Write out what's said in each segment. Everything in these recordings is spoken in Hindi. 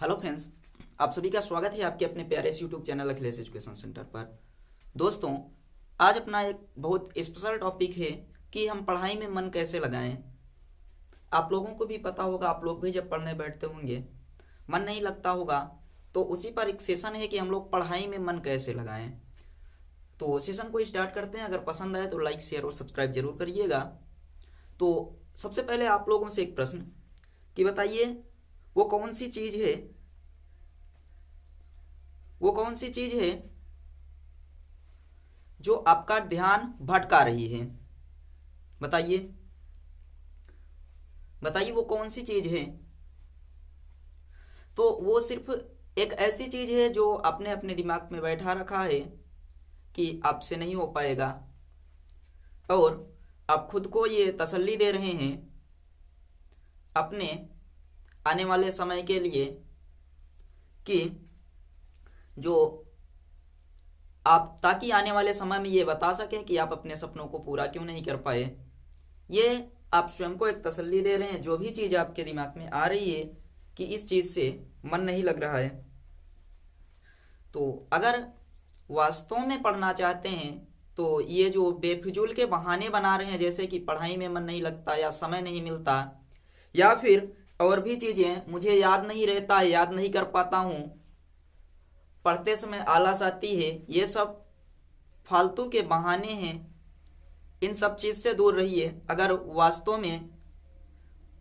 हेलो फ्रेंड्स, आप सभी का स्वागत है आपके अपने प्यारे से YouTube channel Akhilesh education centre पर। दोस्तों, आज अपना एक बहुत स्पेशल टॉपिक है कि हम पढ़ाई में मन कैसे लगाएं। आप लोगों को भी पता होगा, आप लोग भी जब पढ़ने बैठते होंगे मन नहीं लगता होगा, तो उसी पर एक सेशन है कि हम लोग पढ़ाई में मन कैसे लगाएं। तो सेशन को स्टार्ट करते हैं। अगर पसंद आए तो लाइक शेयर और सब्सक्राइब जरूर करिएगा। तो सबसे पहले आप लोगों से एक प्रश्न कि बताइए, वो कौन सी चीज़ है वो कौन सी चीज है जो आपका ध्यान भटका रही है। बताइए बताइए वो कौन सी चीज है। तो वो सिर्फ एक ऐसी चीज है जो आपने अपने दिमाग में बैठा रखा है कि आपसे नहीं हो पाएगा, और आप खुद को ये तसल्ली दे रहे हैं अपने आने वाले समय के लिए कि जो आप, ताकि आने वाले समय में ये बता सकें कि आप अपने सपनों को पूरा क्यों नहीं कर पाए। ये आप स्वयं को एक तसल्ली दे रहे हैं। जो भी चीज़ आपके दिमाग में आ रही है कि इस चीज़ से मन नहीं लग रहा है, तो अगर वास्तव में पढ़ना चाहते हैं तो ये जो बेफिजूल के बहाने बना रहे हैं, जैसे कि पढ़ाई में मन नहीं लगता या समय नहीं मिलता या फिर और भी चीज़ें, मुझे याद नहीं रहता, याद नहीं कर पाता हूँ, पढ़ते समय आलस आती है, ये सब फालतू के बहाने हैं। इन सब चीज़ से दूर रहिए अगर वास्तव में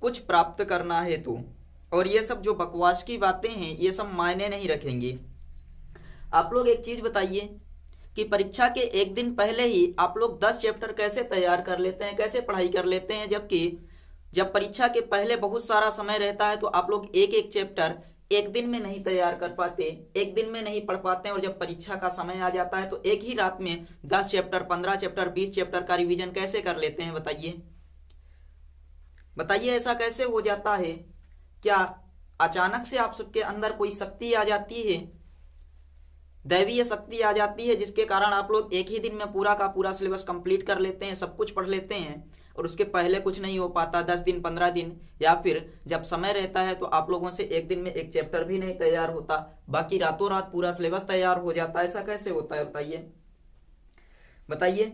कुछ प्राप्त करना है तो। और ये सब जो बकवास की बातें हैं ये सब मायने नहीं रखेंगी। आप लोग एक चीज़ बताइए कि परीक्षा के एक दिन पहले ही आप लोग 10 चैप्टर कैसे तैयार कर लेते हैं, कैसे पढ़ाई कर लेते हैं, जबकि जब परीक्षा के पहले बहुत सारा समय रहता है तो आप लोग एक एक चैप्टर एक दिन में नहीं तैयार कर पाते, एक दिन में नहीं पढ़ पाते हैं। और जब परीक्षा का समय आ जाता है तो एक ही रात में 10 चैप्टर, 15 चैप्टर, 20 चैप्टर का रिवीजन कैसे कर लेते हैं। बताइए बताइए ऐसा कैसे हो जाता है। क्या अचानक से आप सबके अंदर कोई शक्ति आ जाती है, दैवीय शक्ति आ जाती है, जिसके कारण आप लोग एक ही दिन में पूरा का पूरा सिलेबस कंप्लीट कर लेते हैं, सब कुछ पढ़ लेते हैं, और उसके पहले कुछ नहीं हो पाता, 10 दिन, 15 दिन, या फिर जब समय रहता है तो आप लोगों से एक दिन में एक चैप्टर भी नहीं तैयार होता, बाकी रातों रात पूरा सिलेबस तैयार हो जाता है। ऐसा कैसे होता है बताइए बताइए।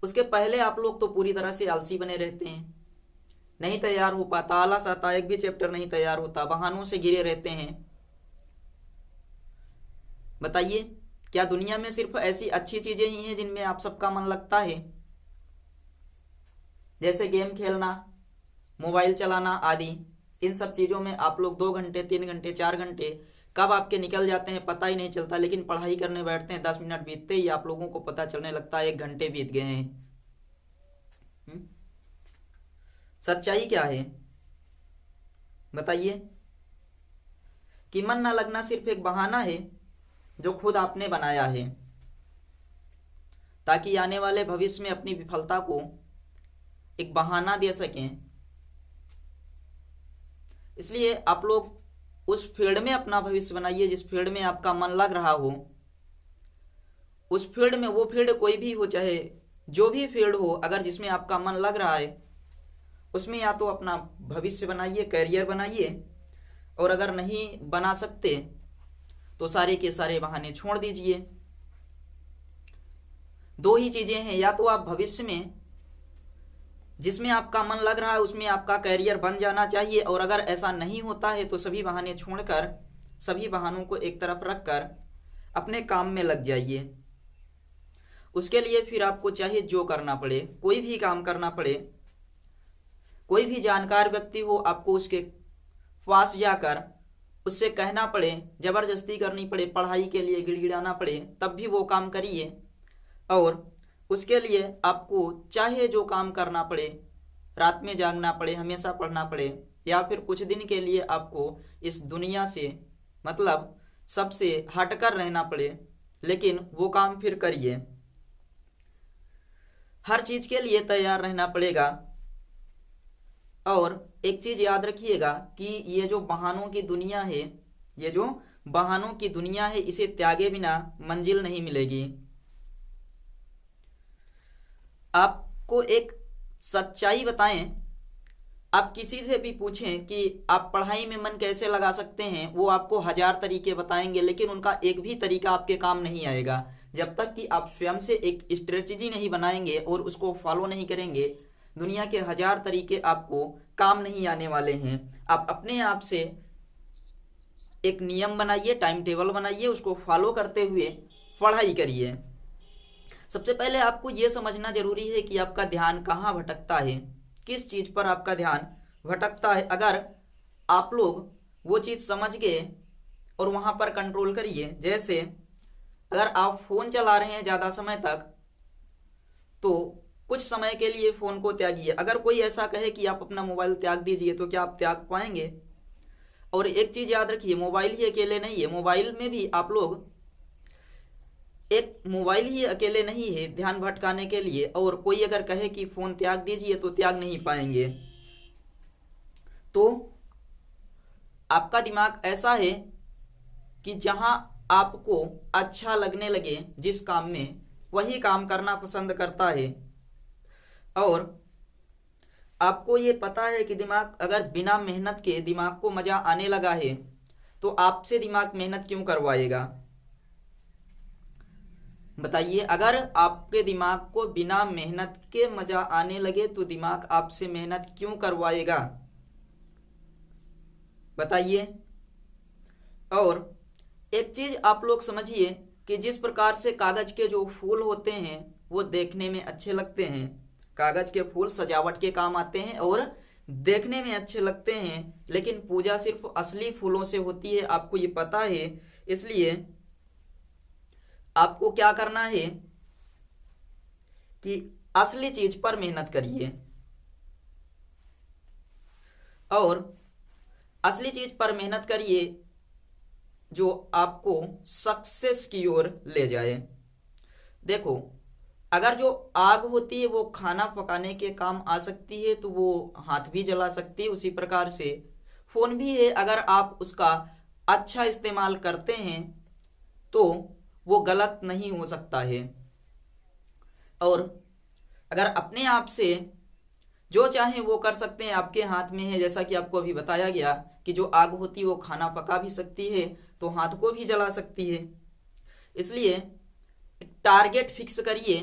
उसके पहले आप लोग तो पूरी तरह से आलसी बने रहते हैं, नहीं तैयार हो पाता, आलस आता, एक भी चैप्टर नहीं तैयार होता, बहानों से घिरे रहते हैं। बताइए, क्या दुनिया में सिर्फ ऐसी अच्छी चीजें ही हैं जिनमें आप सबका मन लगता है, जैसे गेम खेलना, मोबाइल चलाना आदि। इन सब चीज़ों में आप लोग 2 घंटे, 3 घंटे, 4 घंटे कब आपके निकल जाते हैं पता ही नहीं चलता। लेकिन पढ़ाई करने बैठते हैं, 10 मिनट बीतते ही आप लोगों को पता चलने लगता है 1 घंटे बीत गए हैं। सच्चाई क्या है बताइए। कि मन ना लगना सिर्फ एक बहाना है जो खुद आपने बनाया है, ताकि आने वाले भविष्य में अपनी विफलता को एक बहाना दे सकें। इसलिए आप लोग उस फील्ड में अपना भविष्य बनाइए जिस फील्ड में आपका मन लग रहा हो। उस फील्ड में, वो फील्ड कोई भी हो, चाहे जो भी फील्ड हो, अगर जिसमें आपका मन लग रहा है उसमें या तो अपना भविष्य बनाइए, कैरियर बनाइए, और अगर नहीं बना सकते तो सारे के सारे बहाने छोड़ दीजिए। 2 ही चीजें हैं, या तो आप भविष्य में जिसमें आपका मन लग रहा है उसमें आपका कैरियर बन जाना चाहिए, और अगर ऐसा नहीं होता है तो सभी बहाने छोड़कर, सभी बहानों को एक तरफ रखकर अपने काम में लग जाइए। उसके लिए फिर आपको चाहिए जो करना पड़े, कोई भी काम करना पड़े, कोई भी जानकार व्यक्ति हो, आपको उसके पास जाकर उससे कहना पड़े, जबरदस्ती करनी पड़े, पढ़ाई के लिए गिड़गिड़ाना पड़े, तब भी वो काम करिए। और उसके लिए आपको चाहे जो काम करना पड़े, रात में जागना पड़े, हमेशा पढ़ना पड़े, या फिर कुछ दिन के लिए आपको इस दुनिया से, मतलब सबसे हटकर रहना पड़े, लेकिन वो काम फिर करिए। हर चीज़ के लिए तैयार रहना पड़ेगा। और एक चीज़ याद रखिएगा कि ये जो बहानों की दुनिया है, ये जो बहानों की दुनिया है, इसे त्यागे बिना मंजिल नहीं मिलेगी। आपको एक सच्चाई बताएं, आप किसी से भी पूछें कि आप पढ़ाई में मन कैसे लगा सकते हैं, वो आपको हजार तरीके बताएंगे, लेकिन उनका एक भी तरीका आपके काम नहीं आएगा। जब तक कि आप स्वयं से एक स्ट्रेटजी नहीं बनाएंगे और उसको फॉलो नहीं करेंगे, दुनिया के हजार तरीके आपको काम नहीं आने वाले हैं। आप अपने आप से एक नियम बनाइए, टाइम टेबल बनाइए, उसको फॉलो करते हुए पढ़ाई करिए। सबसे पहले आपको यह समझना जरूरी है कि आपका ध्यान कहाँ भटकता है, किस चीज पर आपका ध्यान भटकता है। अगर आप लोग वो चीज समझ गए और वहां पर कंट्रोल करिए, जैसे अगर आप फोन चला रहे हैं ज्यादा समय तक, तो कुछ समय के लिए फोन को त्यागिए। अगर कोई ऐसा कहे कि आप अपना मोबाइल त्याग दीजिए, तो क्या आप त्याग पाएंगे? और एक चीज याद रखिए, मोबाइल ही अकेले नहीं है, मोबाइल में भी आप लोग, एक मोबाइल ही अकेले नहीं है ध्यान भटकाने के लिए। और कोई अगर कहे कि फोन त्याग दीजिए, तो त्याग नहीं पाएंगे। तो आपका दिमाग ऐसा है कि जहां आपको अच्छा लगने लगे जिस काम में, वही काम करना पसंद करता है। और आपको ये पता है कि दिमाग अगर बिना मेहनत के दिमाग को मजा आने लगा है, तो आपसे दिमाग मेहनत क्यों करवाएगा? बताइए, अगर आपके दिमाग को बिना मेहनत के मजा आने लगे, तो दिमाग आपसे मेहनत क्यों करवाएगा? बताइए। और एक चीज आप लोग समझिए कि जिस प्रकार से कागज के जो फूल होते हैं वो देखने में अच्छे लगते हैं, कागज के फूल सजावट के काम आते हैं और देखने में अच्छे लगते हैं, लेकिन पूजा सिर्फ असली फूलों से होती है, आपको ये पता है। इसलिए आपको क्या करना है कि असली चीज पर मेहनत करिए और असली चीज पर मेहनत करिए जो आपको सक्सेस की ओर ले जाए। देखो, अगर जो आग होती है वो खाना पकाने के काम आ सकती है, तो वो हाथ भी जला सकती है। उसी प्रकार से फोन भी है, अगर आप उसका अच्छा इस्तेमाल करते हैं तो वो गलत नहीं हो सकता है। और अगर अपने आप से जो चाहे वो कर सकते हैं, आपके हाथ में है। जैसा कि आपको अभी बताया गया कि जो आग होती है वो खाना पका भी सकती है, तो हाथ को भी जला सकती है। इसलिए एक टारगेट फिक्स करिए,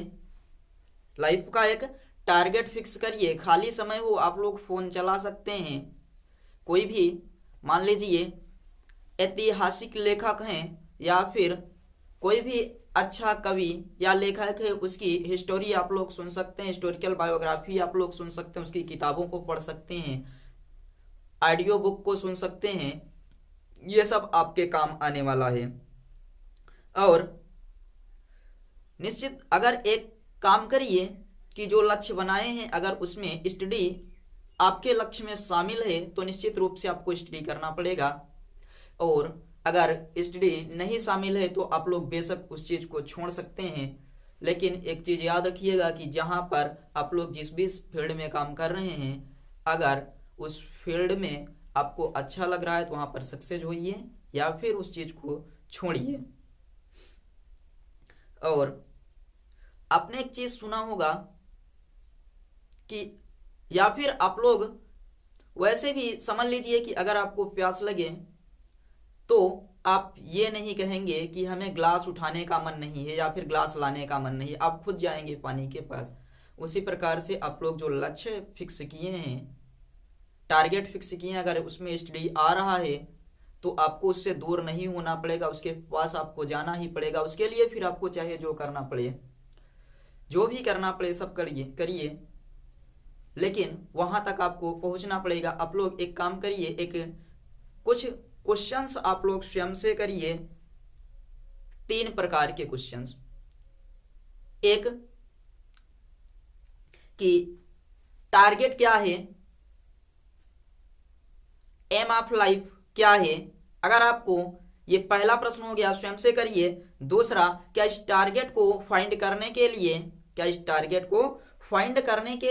लाइफ का एक टारगेट फिक्स करिए। खाली समय हो आप लोग फोन चला सकते हैं। कोई भी, मान लीजिए ऐतिहासिक लेखक हैं या फिर कोई भी अच्छा कवि या लेखक है, उसकी हिस्टोरी आप लोग सुन सकते हैं, हिस्टोरिकल बायोग्राफी आप लोग सुन सकते हैं, उसकी किताबों को पढ़ सकते हैं, ऑडियो बुक को सुन सकते हैं। ये सब आपके काम आने वाला है। और निश्चित अगर एक काम करिए कि जो लक्ष्य बनाए हैं, अगर उसमें स्टडी आपके लक्ष्य में शामिल है, तो निश्चित रूप से आपको स्टडी करना पड़ेगा। और अगर स्टडी नहीं शामिल है तो आप लोग बेशक उस चीज़ को छोड़ सकते हैं। लेकिन एक चीज़ याद रखिएगा कि जहाँ पर आप लोग जिस भी फील्ड में काम कर रहे हैं, अगर उस फील्ड में आपको अच्छा लग रहा है तो वहाँ पर सक्सेस होइए, या फिर उस चीज़ को छोड़िए। और आपने एक चीज़ सुना होगा कि, या फिर आप लोग वैसे भी समझ लीजिए कि अगर आपको प्यास लगे तो आप ये नहीं कहेंगे कि हमें ग्लास उठाने का मन नहीं है या फिर ग्लास लाने का मन नहीं है, आप खुद जाएंगे पानी के पास। उसी प्रकार से आप लोग जो लक्ष्य फिक्स किए हैं, टारगेट फिक्स किए हैं, अगर उसमें स्टडी आ रहा है तो आपको उससे दूर नहीं होना पड़ेगा, उसके पास आपको जाना ही पड़ेगा। उसके लिए फिर आपको चाहे जो करना पड़े, जो भी करना पड़े सब करिए, लेकिन वहां तक आपको पहुंचना पड़ेगा। आप लोग एक काम करिए, एक कुछ क्वेश्चंस आप लोग स्वयं से करिए, 3 प्रकार के क्वेश्चंस। एक कि टारगेट क्या है, एम ऑफ लाइफ क्या है। अगर आपको ये पहला प्रश्न हो गया, स्वयं से करिए। दूसरा, क्या इस टारगेट को फाइंड करने के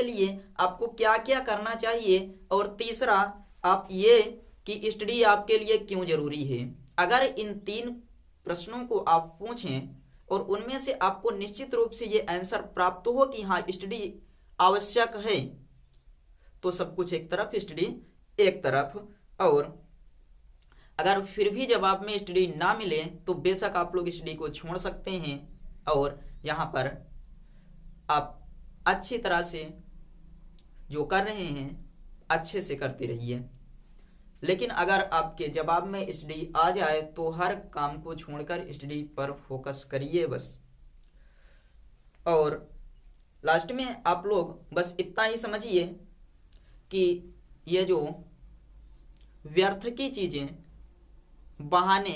लिए, आपको क्या क्या करना चाहिए। और तीसरा, आप ये कि स्टडी आपके लिए क्यों जरूरी है। अगर इन 3 प्रश्नों को आप पूछें और उनमें से आपको निश्चित रूप से ये आंसर प्राप्त हो कि हाँ स्टडी आवश्यक है, तो सब कुछ एक तरफ, स्टडी एक तरफ। और अगर फिर भी जवाब में स्टडी ना मिले तो बेशक आप लोग स्टडी को छोड़ सकते हैं और यहाँ पर आप अच्छी तरह से जो कर रहे हैं अच्छे से करते रहिए। लेकिन अगर आपके जवाब में स्टडी आ जाए तो हर काम को छोड़कर स्टडी पर फोकस करिए बस। और लास्ट में आप लोग बस इतना ही समझिए कि ये जो व्यर्थ की चीज़ें, बहाने,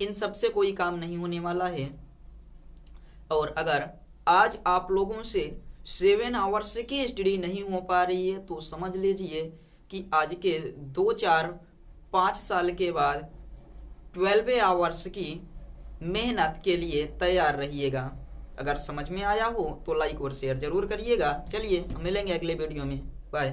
इन सब से कोई काम नहीं होने वाला है। और अगर आज आप लोगों से 7 आवर्स की स्टडी नहीं हो पा रही है तो समझ लीजिए कि आज के 2-4-5 साल के बाद 12 आवर्स की मेहनत के लिए तैयार रहिएगा। अगर समझ में आया हो तो लाइक और शेयर जरूर करिएगा। चलिए मिलेंगे अगले वीडियो में, बाय।